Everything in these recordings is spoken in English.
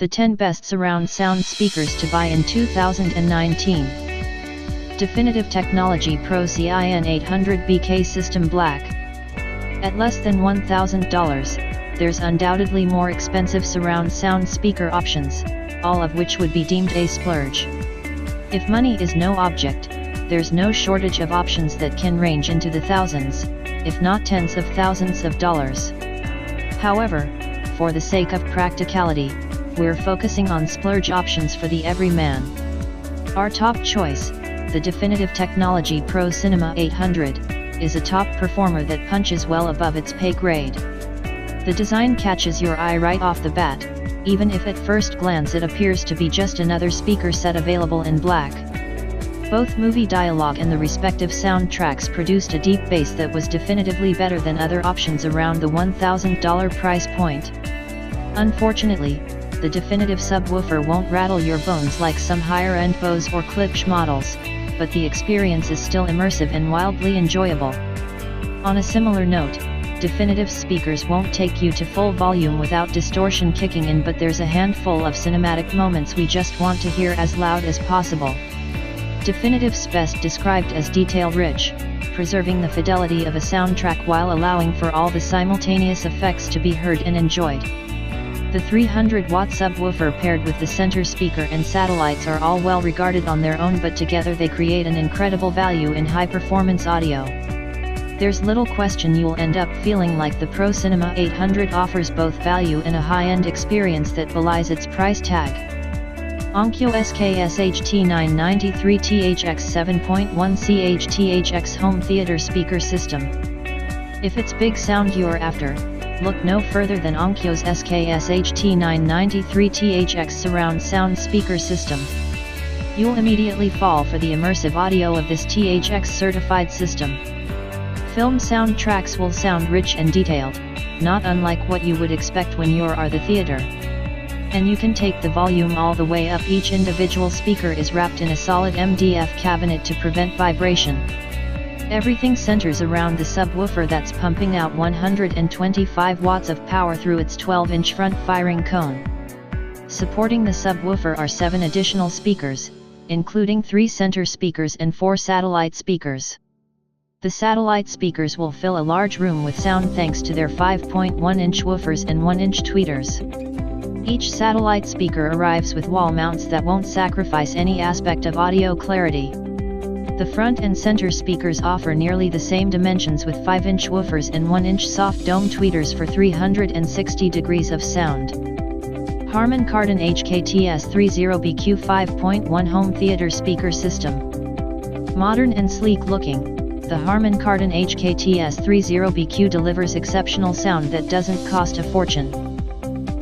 The 10 best surround sound speakers to buy in 2019. Definitive Technology Pro CIN800BK System Black. At less than $1,000, there's undoubtedly more expensive surround sound speaker options, all of which would be deemed a splurge. If money is no object, there's no shortage of options that can range into the thousands, if not tens of thousands of dollars. However, for the sake of practicality, we're focusing on splurge options for the everyman. Our top choice, the Definitive Technology Pro Cinema 800, is a top performer that punches well above its pay grade. The design catches your eye right off the bat, even if at first glance it appears to be just another speaker set available in black. Both movie dialogue and the respective soundtracks produced a deep bass that was definitively better than other options around the $1,000 price point. Unfortunately, the definitive subwoofer won't rattle your bones like some higher-end Bose or Klipsch models, but the experience is still immersive and wildly enjoyable. On a similar note, definitive speakers won't take you to full volume without distortion kicking in, but there's a handful of cinematic moments we just want to hear as loud as possible. Definitive's best described as detail-rich, preserving the fidelity of a soundtrack while allowing for all the simultaneous effects to be heard and enjoyed. The 300-watt subwoofer paired with the center speaker and satellites are all well regarded on their own, but together they create an incredible value in high-performance audio. There's little question you'll end up feeling like the Pro Cinema 800 offers both value and a high-end experience that belies its price tag. Onkyo SKS HT993 THX 7.1 CHTHX Home Theater Speaker System. If it's big sound you're after, look no further than Onkyo's SKS HT993 THX Surround Sound Speaker System. You'll immediately fall for the immersive audio of this THX certified system. Film soundtracks will sound rich and detailed, not unlike what you would expect when you're at the theater. And you can take the volume all the way up. Each individual speaker is wrapped in a solid MDF cabinet to prevent vibration. Everything centers around the subwoofer that's pumping out 125 watts of power through its 12-inch front firing cone. Supporting the subwoofer are 7 additional speakers, including 3 center speakers and 4 satellite speakers. The satellite speakers will fill a large room with sound thanks to their 5.1-inch woofers and 1-inch tweeters. Each satellite speaker arrives with wall mounts that won't sacrifice any aspect of audio clarity. The front and center speakers offer nearly the same dimensions with 5-inch woofers and 1-inch soft dome tweeters for 360 degrees of sound. Harman Kardon HKTS 30BQ 5.1 Home Theater Speaker System. Modern and sleek looking, the Harman Kardon HKTS 30BQ delivers exceptional sound that doesn't cost a fortune.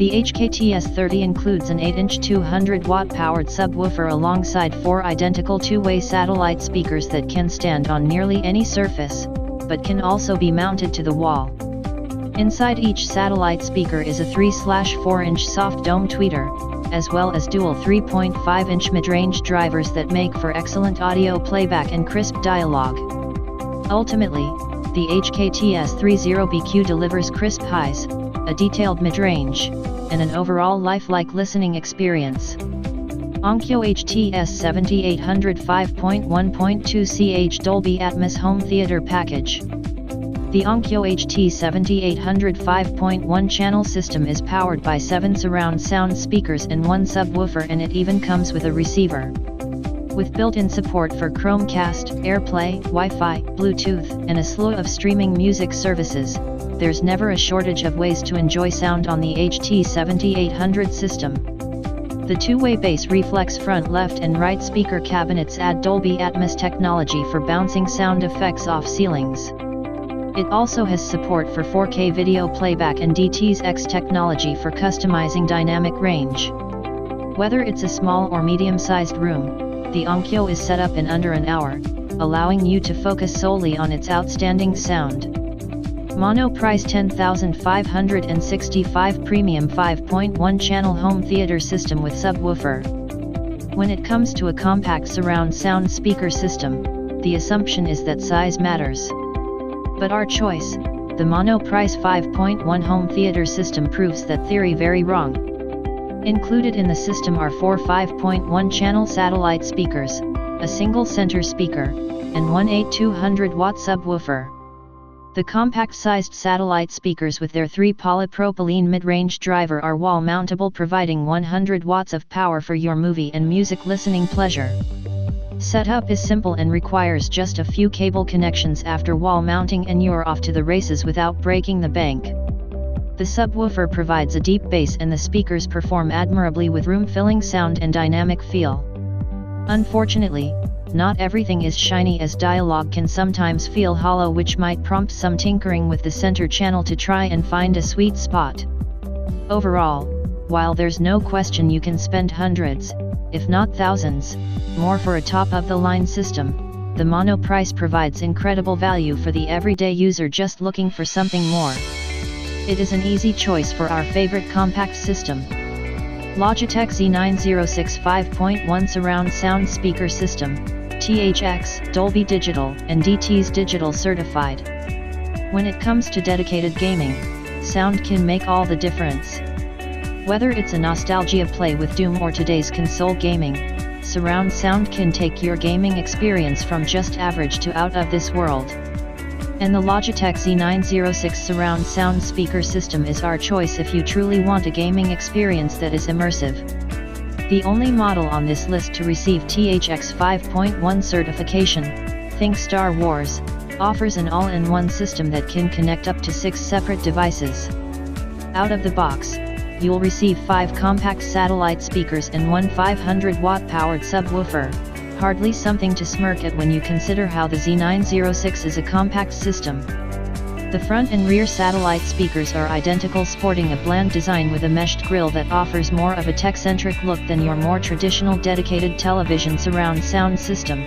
The HKTS 30 includes an 8-inch 200-watt powered subwoofer alongside 4 identical two-way satellite speakers that can stand on nearly any surface, but can also be mounted to the wall. Inside each satellite speaker is a 3/4-inch soft dome tweeter, as well as dual 3.5-inch mid-range drivers that make for excellent audio playback and crisp dialogue. Ultimately, the HKTS 30BQ delivers crisp highs, a detailed mid-range, and an overall lifelike listening experience. Onkyo HTS 7800 5.1.2 CH Dolby Atmos Home Theater Package. The Onkyo HT 7800 5.1 channel system is powered by 7 surround sound speakers and 1 subwoofer, and it even comes with a receiver. With built-in support for Chromecast, AirPlay, Wi-Fi, Bluetooth, and a slew of streaming music services, there's never a shortage of ways to enjoy sound on the HT 7800 system. The two-way bass reflex front left and right speaker cabinets add Dolby Atmos technology for bouncing sound effects off ceilings. It also has support for 4K video playback and DTS technology for customizing dynamic range. Whether it's a small or medium-sized room, the Onkyo is set up in under an hour, allowing you to focus solely on its outstanding sound. Monoprice 10,565 Premium 5.1 channel home theater system with subwoofer. When it comes to a compact surround sound speaker system, the assumption is that size matters. But our choice, the Monoprice 5.1 home theater system, proves that theory very wrong. Included in the system are 4 5.1-channel satellite speakers, a single center speaker, and one 8200-watt subwoofer. The compact-sized satellite speakers with their 3 polypropylene mid-range driver are wall-mountable, providing 100 watts of power for your movie and music listening pleasure. Setup is simple and requires just a few cable connections after wall mounting, and you're off to the races without breaking the bank. The subwoofer provides a deep bass and the speakers perform admirably with room-filling sound and dynamic feel. Unfortunately, not everything is shiny, as dialogue can sometimes feel hollow, which might prompt some tinkering with the center channel to try and find a sweet spot. Overall, while there's no question you can spend hundreds, if not thousands, more for a top-of-the-line system, the Monoprice provides incredible value for the everyday user just looking for something more. It is an easy choice for our favorite compact system. Logitech Z906 5.1 Surround Sound Speaker System, THX, Dolby Digital, and DTS Digital certified. When it comes to dedicated gaming, sound can make all the difference. Whether it's a nostalgia play with Doom or today's console gaming, surround sound can take your gaming experience from just average to out of this world. And the Logitech Z906 surround sound speaker system is our choice if you truly want a gaming experience that is immersive. The only model on this list to receive THX 5.1 certification, think Star Wars, offers an all-in-one system that can connect up to 6 separate devices. Out of the box, you'll receive 5 compact satellite speakers and one 500-watt powered subwoofer. Hardly something to smirk at when you consider how the Z906 is a compact system. The front and rear satellite speakers are identical, sporting a bland design with a meshed grille that offers more of a tech-centric look than your more traditional dedicated television surround sound system.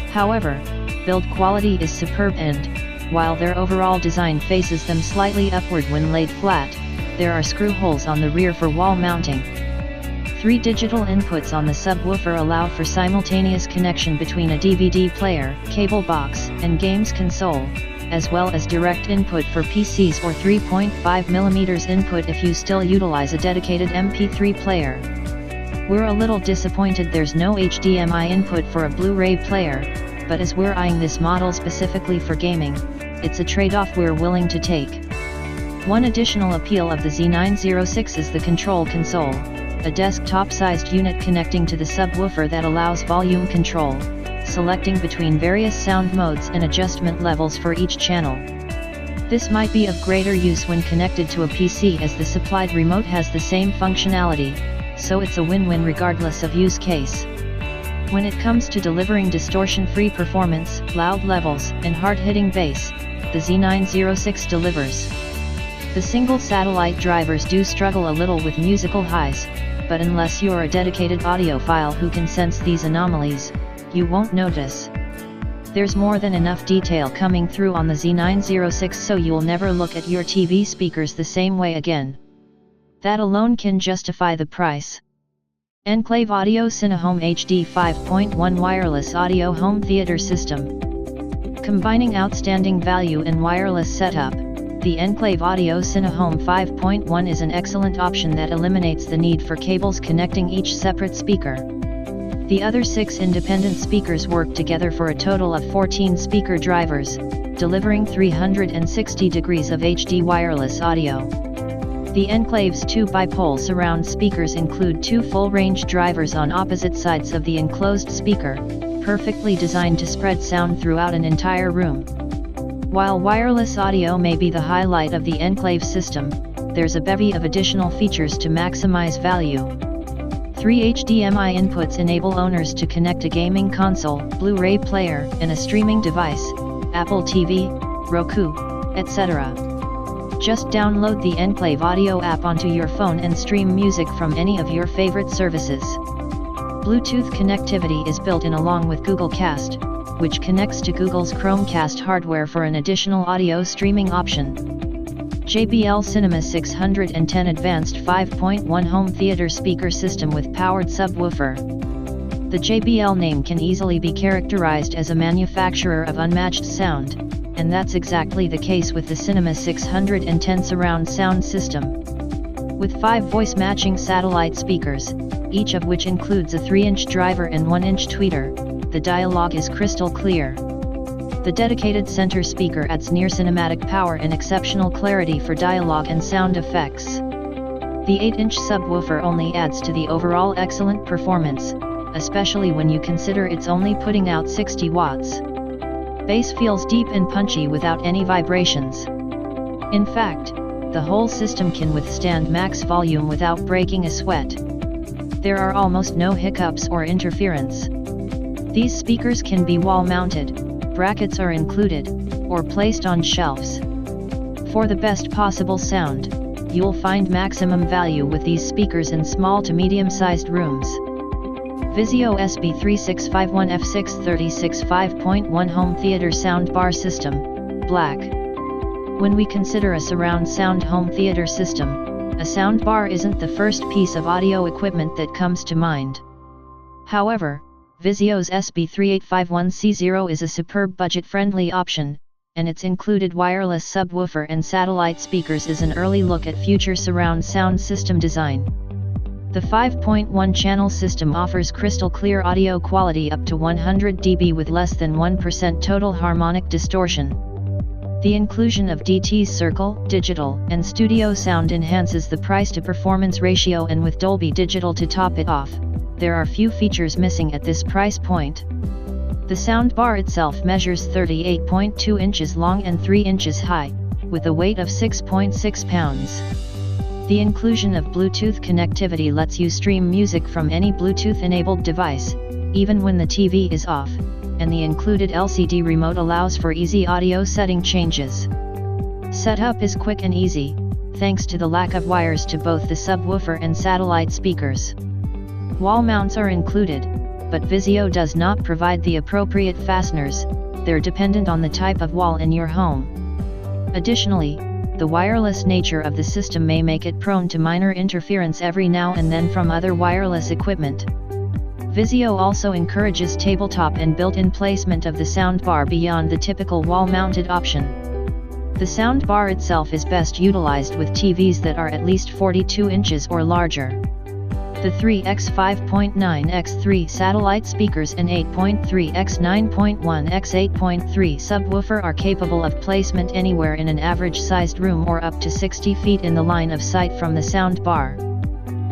However, build quality is superb, and, while their overall design faces them slightly upward when laid flat, there are screw holes on the rear for wall mounting. 3 digital inputs on the subwoofer allow for simultaneous connection between a DVD player, cable box, and games console, as well as direct input for PCs or 3.5mm input if you still utilize a dedicated MP3 player. We're a little disappointed there's no HDMI input for a Blu-ray player, but as we're eyeing this model specifically for gaming, it's a trade-off we're willing to take. One additional appeal of the Z906 is the control console, a desktop-sized unit connecting to the subwoofer that allows volume control, selecting between various sound modes and adjustment levels for each channel. This might be of greater use when connected to a PC, as the supplied remote has the same functionality, so it's a win-win regardless of use case. When it comes to delivering distortion-free performance, loud levels, and hard-hitting bass, the Z906 delivers. The single satellite drivers do struggle a little with musical highs, but unless you're a dedicated audiophile who can sense these anomalies, you won't notice. There's more than enough detail coming through on the Z906, so you'll never look at your TV speakers the same way again. That alone can justify the price. Enclave Audio CineHome HD 5.1 Wireless Audio Home Theater System. Combining outstanding value and wireless setup, the Enclave Audio CineHome 5.1 is an excellent option that eliminates the need for cables connecting each separate speaker. The other 6 independent speakers work together for a total of 14 speaker drivers, delivering 360 degrees of HD wireless audio. The Enclave's 2 bipole surround speakers include 2 full-range drivers on opposite sides of the enclosed speaker, perfectly designed to spread sound throughout an entire room. While wireless audio may be the highlight of the Enclave system, there's a bevy of additional features to maximize value. 3 HDMI inputs enable owners to connect a gaming console, Blu-ray player, and a streaming device, Apple TV, Roku, etc. Just download the Enclave Audio app onto your phone and stream music from any of your favorite services. Bluetooth connectivity is built in along with Google Cast, which connects to Google's Chromecast hardware for an additional audio streaming option. JBL Cinema 610 Advanced 5.1 Home Theater Speaker System with Powered Subwoofer. The JBL name can easily be characterized as a manufacturer of unmatched sound, and that's exactly the case with the Cinema 610 surround sound system. With 5 voice-matching satellite speakers, each of which includes a 3-inch driver and 1-inch tweeter, the dialogue is crystal clear. The dedicated center speaker adds near cinematic power and exceptional clarity for dialogue and sound effects. The 8-inch subwoofer only adds to the overall excellent performance, especially when you consider it's only putting out 60 watts. Bass feels deep and punchy without any vibrations. In fact, the whole system can withstand max volume without breaking a sweat. There are almost no hiccups or interference. These speakers can be wall-mounted, brackets are included, or placed on shelves. For the best possible sound, you'll find maximum value with these speakers in small to medium-sized rooms. Vizio SB3651F6 36.5.1 Home Theater Soundbar System, Black. When we consider a surround sound home theater system, a soundbar isn't the first piece of audio equipment that comes to mind. However, Vizio's SB3851C0 is a superb budget-friendly option, and its included wireless subwoofer and satellite speakers is an early look at future surround sound system design. The 5.1-channel system offers crystal clear audio quality up to 100 dB with less than 1% total harmonic distortion. The inclusion of DT's Circle, Digital, and Studio sound enhances the price-to-performance ratio, and with Dolby Digital to top it off, there are few features missing at this price point. The soundbar itself measures 38.2 inches long and 3 inches high, with a weight of 6.6 pounds. The inclusion of Bluetooth connectivity lets you stream music from any Bluetooth-enabled device, even when the TV is off, and the included LCD remote allows for easy audio setting changes. Setup is quick and easy, thanks to the lack of wires to both the subwoofer and satellite speakers. Wall mounts are included, but Vizio does not provide the appropriate fasteners, they're dependent on the type of wall in your home. Additionally, the wireless nature of the system may make it prone to minor interference every now and then from other wireless equipment. Vizio also encourages tabletop and built-in placement of the soundbar beyond the typical wall-mounted option. The soundbar itself is best utilized with TVs that are at least 42 inches or larger. The 3x5.9x3 satellite speakers and 8.3x9.1x8.3 subwoofer are capable of placement anywhere in an average-sized room or up to 60 feet in the line of sight from the soundbar.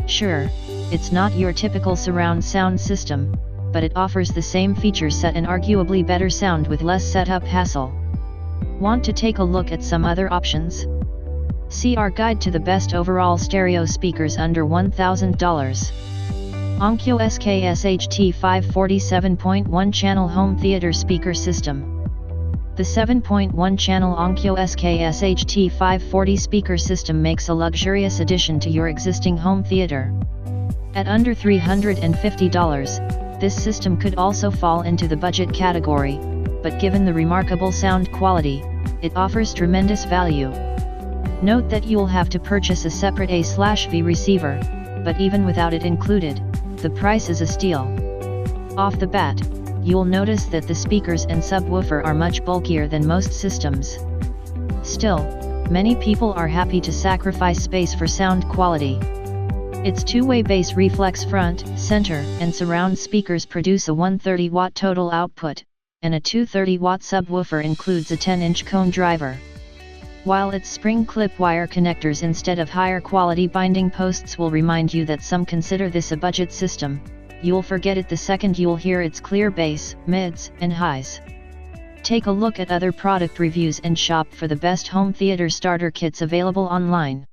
Sure, it's not your typical surround sound system, but it offers the same feature set and arguably better sound with less setup hassle. Want to take a look at some other options? See our guide to the best overall stereo speakers under $1,000. Onkyo SKS HT540 7.1-channel home theater speaker system. The 7.1-channel Onkyo SKS HT540 speaker system makes a luxurious addition to your existing home theater. At under $350, this system could also fall into the budget category, but given the remarkable sound quality, it offers tremendous value. Note that you'll have to purchase a separate A/V receiver, but even without it included, the price is a steal. Off the bat, you'll notice that the speakers and subwoofer are much bulkier than most systems. Still, many people are happy to sacrifice space for sound quality. Its two-way bass reflex front, center, and surround speakers produce a 130-watt total output, and a 230-watt subwoofer includes a 10-inch cone driver. While its spring clip wire connectors instead of higher quality binding posts will remind you that some consider this a budget system, you'll forget it the second you'll hear its clear bass, mids, and highs. Take a look at other product reviews and shop for the best home theater starter kits available online.